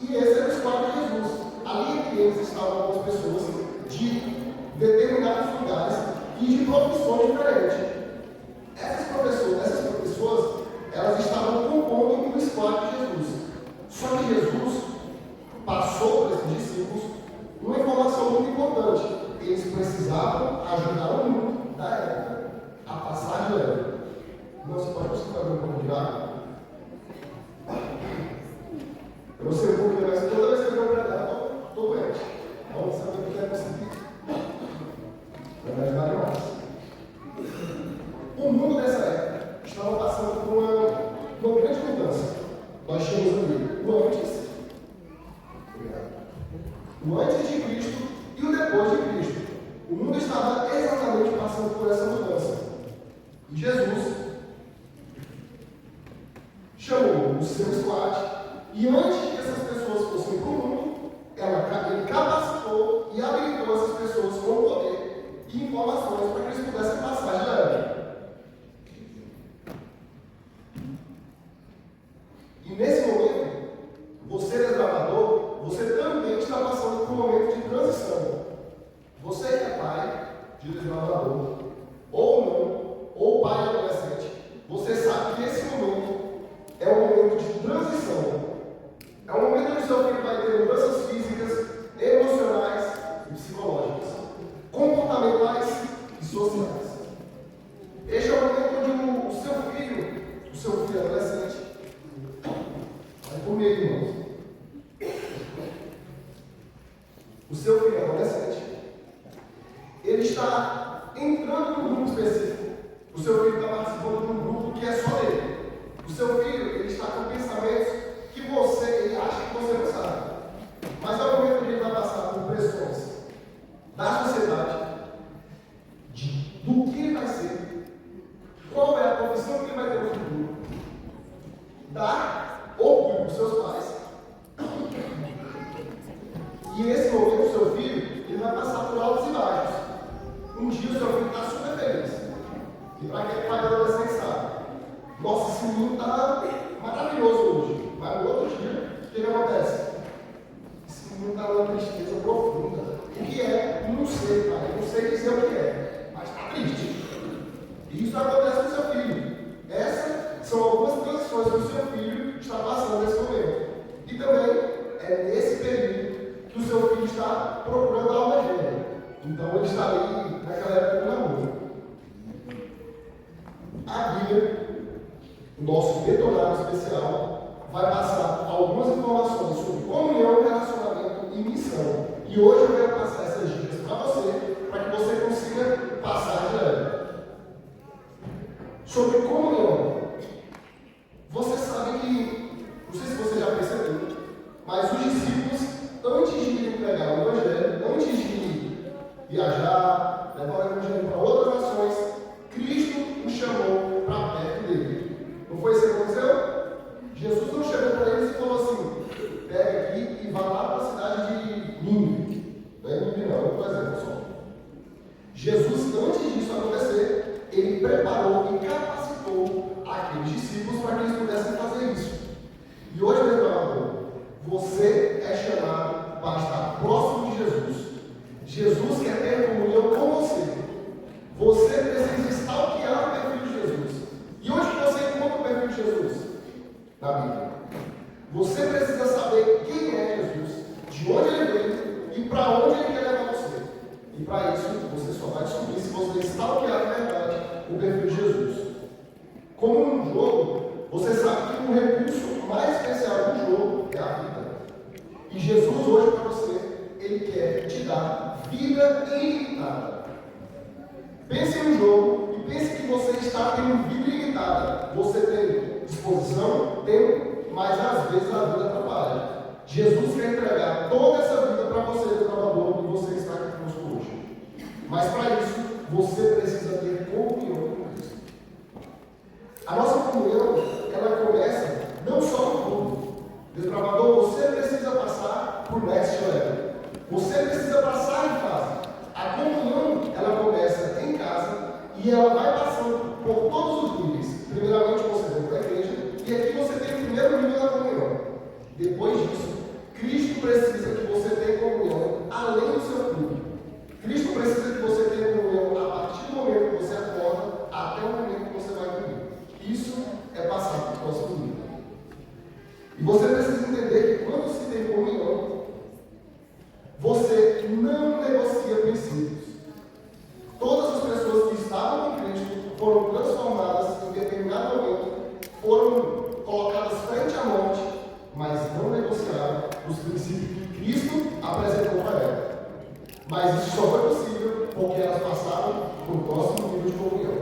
E esse era o esquadro de Jesus. Ali entre eles estavam algumas pessoas de determinados lugares e de profissões diferentes. Essas pessoas, elas estavam compondo o esquadro de Jesus. Só que Jesus passou para esses discípulos uma informação muito importante. Eles precisavam ajudar o mundo da época a passar de leve. Não, você pode buscar um pouco de água? Eu não sei um pouquinho, mas toda vez que eu vou pregar, eu estou doente. Então, sabe o que é conseguir? Vai me ajudar demais. O mundo dessa época estava passando por uma grande mudança. Nós tínhamos ali o antes de Cristo e o depois de Cristo. O mundo estava exatamente passando por essa mudança. E Jesus chamou o seu squad e antes que essas pessoas fossem para o mundo, ele capacitou e habilitou essas pessoas com poder e informações para que eles pudessem passar de leve. E nesse momento, você desbravador, você também está passando por um momento de transição. Você que é pai de desbravador, ou não, ou pai adolescente, você sabe que esse momento é um momento de transição. É um momento onde o seu filho vai ter mudanças físicas, emocionais e psicológicas, comportamentais e sociais. Este é o momento onde o seu filho adolescente, vai por meio, irmãos. O seu filho adolescente, ele está entrando num grupo específico. O seu filho está participando de um grupo que é só dele. O seu filho, ele está com pensamentos que ele acha que você não sabe. Mas é o momento que ele vai passar por pressões da sociedade, do que ele vai ser, qual é a profissão que ele vai ter no futuro, da orgulho dos seus pais. E nesse momento, o seu filho, ele vai passar por altos e baixos. Um dia o seu filho está super feliz. E para quem é pai adolescente sabe, nossa, esse menino está maravilhoso hoje. Mas no outro dia, o que acontece? Esse menino está numa tristeza profunda. O que é? Não sei, pai. Eu não sei dizer o que é. Mas está triste. E isso acontece com o seu filho. Essas são algumas transições que o seu filho está passando nesse momento. E também é nesse período que o seu filho está procurando a alma gêmea. Então ele está ali naquela época do namoro. A Bíblia, o nosso detonado especial, vai passar algumas informações sobre comunhão, relacionamento e missão. E hoje eu quero passar essas dicas para você, para que você consiga passar de leve. Sobre comunhão. Você sabe que, não sei se você já percebeu, mas os discípulos, antes de irem pregar o Evangelho, antes de viajar, levar o Evangelho para outras nações, Cristo os chamou para perto dele. Não foi isso que aconteceu? Jesus não chegou para eles e falou assim: pega aqui e vá lá para a cidade de Nínive. Não é Nínive não, por exemplo só. Jesus, antes disso acontecer, ele preparou e capacitou aqueles discípulos para que eles pudessem fazer isso. E hoje, meu irmão, você é chamado para estar próximo de Jesus. Jesus quer ter comunhão com você. Você precisa stalkear o perfil de Jesus. E onde você encontra o perfil de Jesus? Na Bíblia. Você precisa saber quem é Jesus, de onde ele veio e para onde ele quer levar você. E para isso, você só vai descobrir se você stalkear de verdade o perfil de Jesus. Como num jogo, você sabe que o recurso mais especial do jogo é a vida. E Jesus hoje para você, ele quer te dar vida ilimitada. Pense no jogo e pense que você está tendo vida ilimitada. Você tem disposição, tempo, mas às vezes a vida atrapalha. Jesus quer entregar toda essa vida para você, trabalhador, e você está aqui conosco hoje. Mas para isso, você precisa ter comunhão com Cristo. A nossa comunhão, ela começa não só no culto. Desbravador, você precisa passar por next level. Você precisa passar em casa. A comunhão, ela começa em casa e ela vai passando por todos os níveis. Primeiramente, você vem para a igreja e aqui você tem o primeiro nível da comunhão. Depois disso, E você precisa entender que quando se tem comunhão, você não negocia princípios. Todas as pessoas que estavam com Cristo foram transformadas em determinado momento, foram colocadas frente à morte, mas não negociaram os princípios que Cristo apresentou para elas. Mas isso só foi possível porque elas passaram para o próximo nível de comunhão.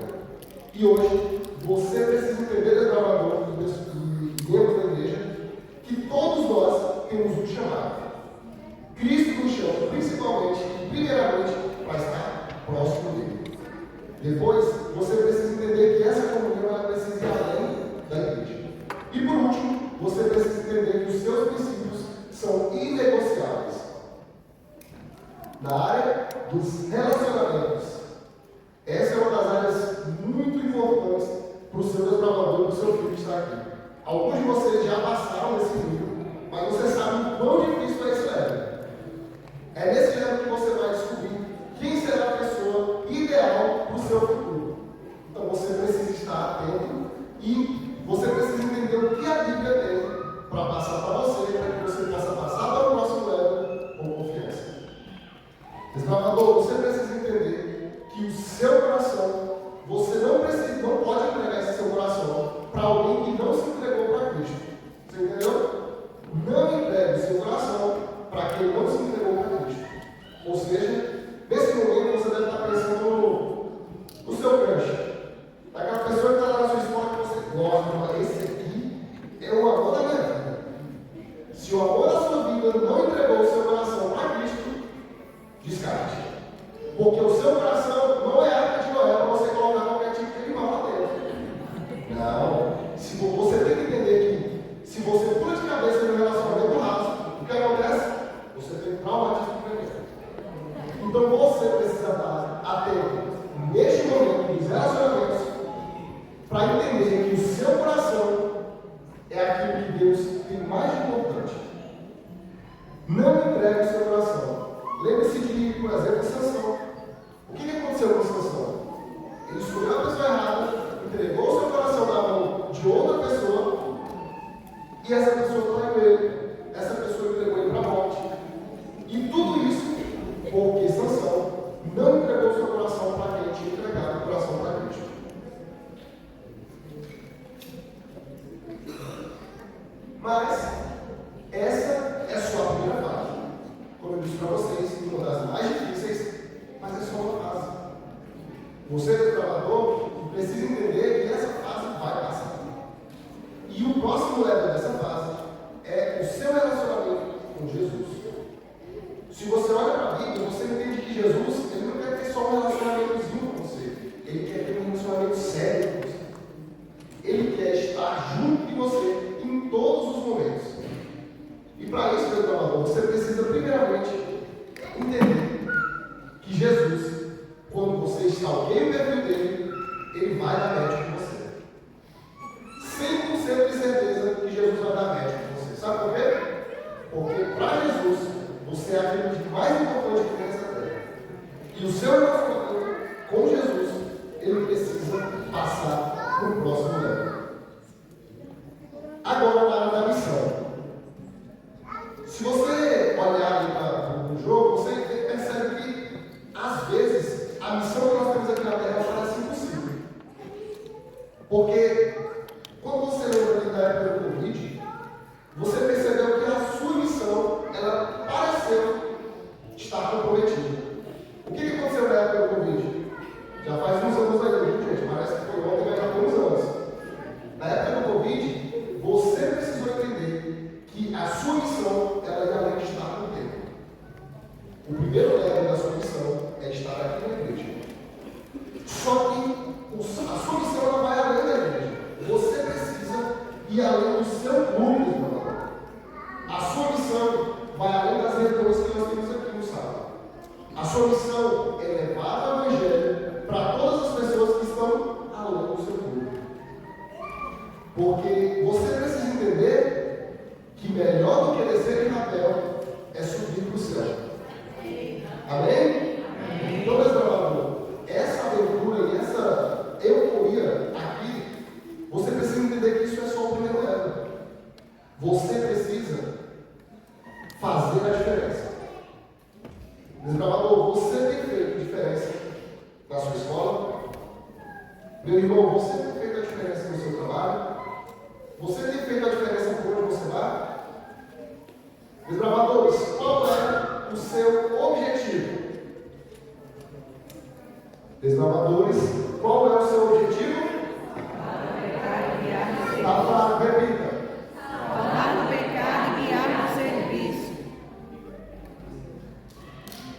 E hoje, você precisa entender, desbravador e membros da igreja, que todos nós temos um chamado. Cristo nos chama principalmente e primeiramente para estar próximo dele. Depois, você precisa entender que essa comunhão ela precisa ir além da igreja. E por último, você precisa entender que os seus princípios são inegociáveis. Na área dos relacionamentos, essa é uma das áreas muito importantes para o seu desbravador e para o seu filho estar aqui. Alguns de vocês já passaram nesse nível, mas você sabe o quão difícil é esse level. É nesse level que você vai descobrir quem será a pessoa ideal para o seu futuro. Então você precisa estar atento e você precisa entender o que a Bíblia tem para passar para você, para que você possa passar para o próximo level com confiança. Desbravador, você precisa entender que o seu coração, você não pode entregar esse seu coração para alguém que não se entregou para Cristo. Você entendeu? Não entregue o seu coração para quem não se entregou para Cristo. Ou seja, nesse momento você deve estar pensando no seu crush. Aquela pessoa que está lá na sua escola que você gosta, mas esse aqui é o amor da minha vida. Se o amor da sua vida não entregou o seu coração para Cristo, descarte. Porque o seu coração não é arca de Noé para você colocar qualquer tipo de animal lá dentro. Não. Se você tem que entender que se você pula de cabeça no relacionamento raso, o que acontece? Você tem traumatismo primeiro. Então você precisa estar atento neste momento dos relacionamentos para entender que o seu coração é aquilo que Deus tem mais importante. Não entregue o seu coração. Lembre-se de, por exemplo, Sansão. O que aconteceu com Sansão? Ele escolheu a pessoa errada, entregou o seu coração na mão de outra pessoa e essa pessoa traiu ele. Essa pessoa entregou ele para a morte. E tudo isso porque Sansão não entregou o seu coração para quem tinha entregado o coração para Cristo. Mas essa é só a primeira fase. Como eu disse para vocês, uma das mais difíceis, mas é só uma fase. Você, desbravador, precisa entender que essa fase vai passar. E o próximo level dessa fase é o seu relacionamento com Jesus. Se você olha para a Bíblia, você entende que Jesus ele não quer ter só um relacionamentozinho com você. Ele quer ter um relacionamento sério com você. Ele quer estar junto de você em todos os momentos. E para isso, meu desbravador, você precisa primeiramente entender que Jesus, quando você stalkeia o perfil dele, ele vai dar match com você. 100% de certeza que Jesus vai dar match com você. Sabe por quê? Porque para Jesus, você é aquilo de mais importante que tem nessa terra. E o seu relacionamento com Jesus, ele precisa passar para o próximo level. Agora, na área da missão. Se você olhar ali para o jogo, você percebe que, às vezes, a missão que nós temos aqui na Terra parece impossível. Porque, quando você lembra ali da época do Covid, você percebeu que a sua missão, ela pareceu estar comprometida. O que aconteceu na época do Covid? Já faz uns anos aí, viu, gente? Parece que foi ontem, mas já foi uns anos. Na época do Covid, você precisou entender que a sua missão, ela realmente está com o tempo. O primeiro level da sua missão é estar aqui na igreja. Só que a sua missão ela vai além da igreja. Você precisa ir além do seu clube, irmão. A sua missão vai além das reuniões que nós temos aqui no sábado. A sua missão é levar o evangelho para todas as pessoas que estão além do seu clube. Porque você precisa entender que melhor do que descer de rapel é subir para o céu. Amém? Então, meus desbravador, essa aventura e essa euforia aqui, você precisa entender que isso é só o primeiro level. Você você precisa fazer a diferença. Desbravador, você tem feito diferença na sua escola? Meu irmão, você tem feito a diferença no seu trabalho? Você tem feito a diferença por onde você vai? Desbravadores, qual é o seu objetivo? Desbravadores, qual é o seu objetivo? Tá, repita. Falar do pecado e guiar no serviço.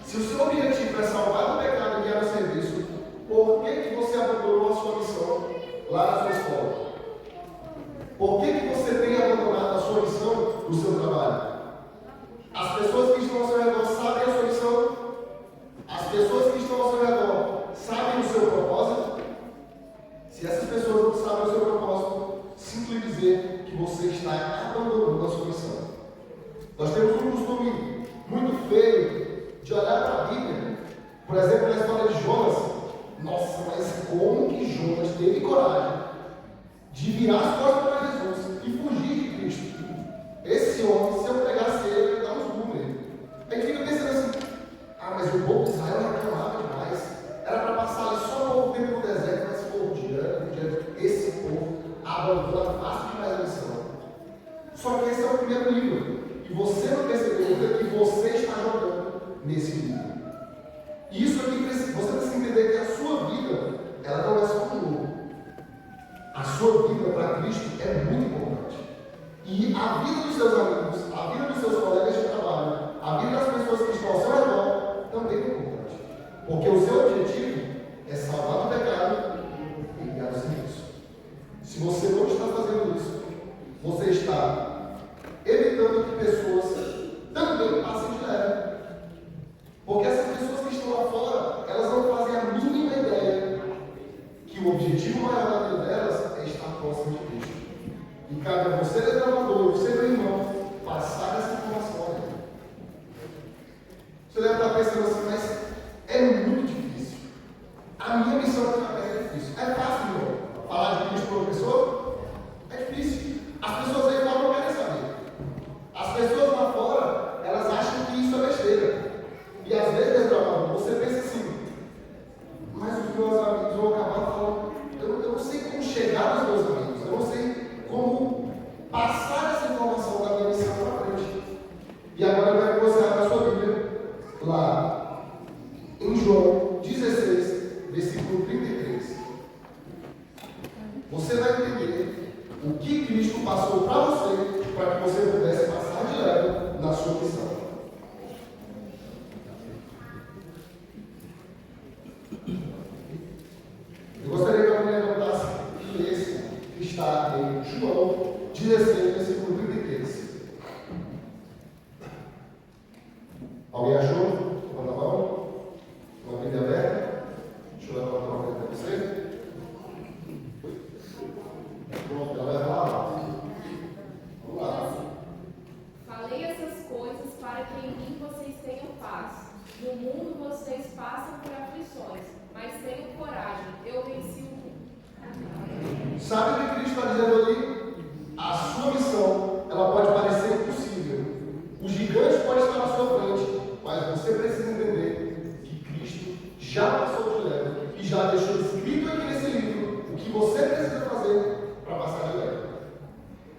Se o seu objetivo é salvar do pecado e guiar no serviço, por que você abandonou a sua missão lá na sua escola? Por que você tem abandonado a sua missão no seu trabalho? As pessoas que estão ao seu redor sabem a sua missão? As pessoas que estão ao seu redor sabem o seu propósito? Se essas pessoas não sabem o seu propósito, sinto lhe dizer que você está abandonando a sua missão. Nós temos um costume muito feio de olhar para a Bíblia, por exemplo, na história de Jonas. Nossa, mas como que Jonas teve coragem de virar as costas para Jesus e fugir de Cristo? Esse homem, se eu pegasse ele, eu ia dar uns burros nele. A gente fica pensando assim, mas o povo de Israel reclamava demais. Era para passar ali só pouco tempo no deserto, mas foi diante esse povo abandona fácil demais a missão. Só que esse é o primeiro livro. E você não percebeu que você está jogando nesse livro. E isso aqui, você precisa entender que a sua vida, ela não é só um jogo. A sua vida para Cristo é muito importante. E a vida dos seus amigos, a vida dos seus colegas de trabalho, a vida das pessoas que estão ao seu redor também é importante. Porque o seu objetivo é salvar do pecado e guiar o serviço. Se você não está fazendo isso, você está evitando que pessoas também passem de leve. Porque essas pessoas que estão lá fora, elas não fazem a mínima ideia que o objetivo maior da vida delas é estar próximo de Cristo. E cabe a você, desbravador, você, meu irmão, passar essa informação a ele. Você deve estar pensando assim, mas é muito difícil. A minha missão aqui na terra é difícil. É fácil, irmão, falar de Cristo para uma pessoa? É difícil. As pessoas aí fora não querem saber. As pessoas lá fora, elas acham que isso é besteira. E às vezes, desbravador, você pensa assim, mas os meus amigos vão acabar falando, eu não sei como chegar nos meus amigos, eu não sei como passar essa informação da minha missão para frente. E agora eu quero que você abra a sua Bíblia lá em João 16, versículo 33. Você vai entender o que Cristo passou para você, para que você pudesse passar de leve na sua missão. Eu gostaria que alguém levantasse esse que está em João 16, versículo 33. Alguém achou? Levanta a mão. Uma Bíblia aberta. Deixa eu levantar uma coisa para você. Pronto, ela vai lá. Vamos lá. Falei essas coisas para que em mim vocês tenham paz. No mundo vocês passam por aflições, mas tenham coragem, eu venci o mundo. Sabe o que Cristo está dizendo ali? A sua missão, ela pode parecer impossível. O gigante pode estar na sua frente, mas você precisa entender que Cristo já passou de leve e já deixou escrito aqui nesse livro o que você precisa fazer para passar de leve.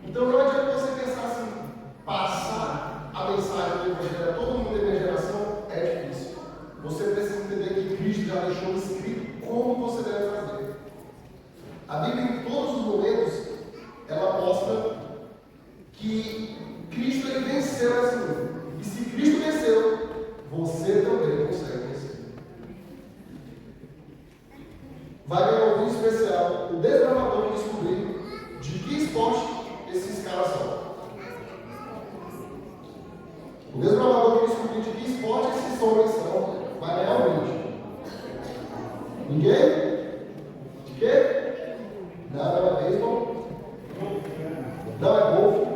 Então não adianta você pensar assim, passar a mensagem do Evangelho a todo mundo da minha geração é difícil. Você precisa entender que Cristo já deixou escrito como você deve fazer. A Bíblia, em todos os momentos, ela mostra que Cristo ele venceu esse mundo. E se Cristo venceu, você também consegue vencer. Vai ganhar um vídeo especial, o desbravador que descobrir de que esporte esses caras são. O desbravador que descobrir de que esporte esses homens são, vai ganhar um vídeo. Ninguém? De quê? Não é beisebol? Não é golfe?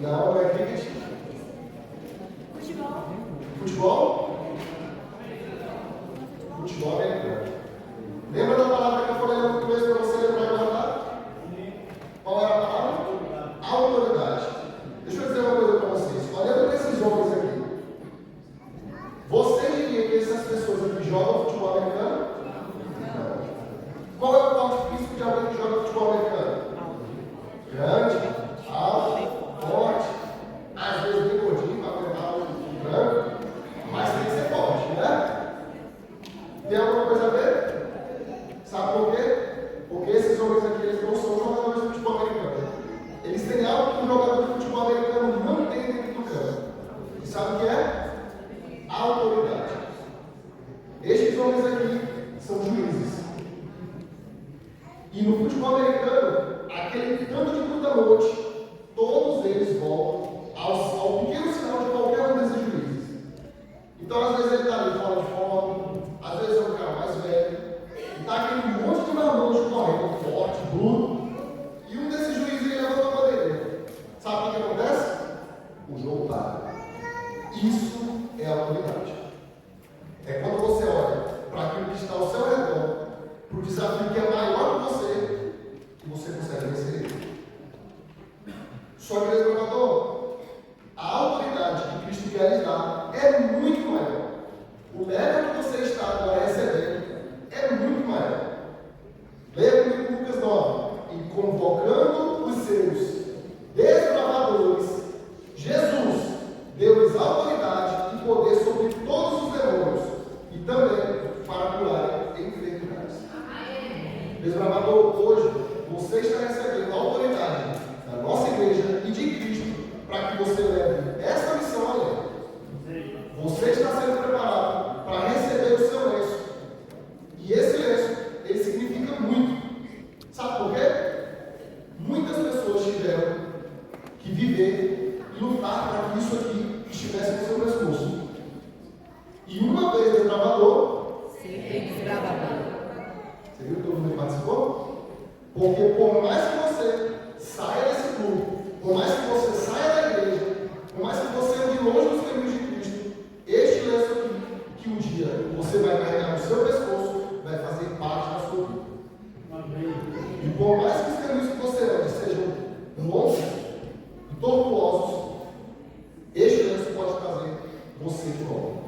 Não é cricket? Futebol? Futebol americano. Lembra da palavra que eu falei no começo para você lembrar e guardar? Qual era a palavra? Autoridade. Isso é autoridade. É quando você olha para aquilo que está ao seu redor, para o desafio que é maior que você consegue vencer ele. Só que, desbravador, a autoridade que Cristo quer lhe dar é muito maior. O level que você está agora recebendo é muito maior. Leia comigo Lucas 9. E convocando os seus desbravadores, Jesus deu-lhes autoridade e poder sobre todos os demônios e também para curar enfermidades. Desbravador, hoje você está recebendo a autoridade da nossa igreja e de Cristo para que você leve essa missão além. Você está sendo preparado para receber o seu lenço. E esse lenço, ele significa muito. Sabe por quê? Muitas pessoas tiveram que viver e lutar para que isso aqui estivesse no seu pescoço. E uma vez desbravador, Sempre desbravador. você viu que todo mundo participou? Porque por mais que você saia desse clube, por mais que você saia da igreja, por mais que você ande longe dos caminhos de Cristo, este lenço aqui, que um dia você vai carregar no seu pescoço, vai fazer parte da sua vida. E por mais que os caminhos que você ande sejam longos e tortuosos, este lenço pode trazer você de volta.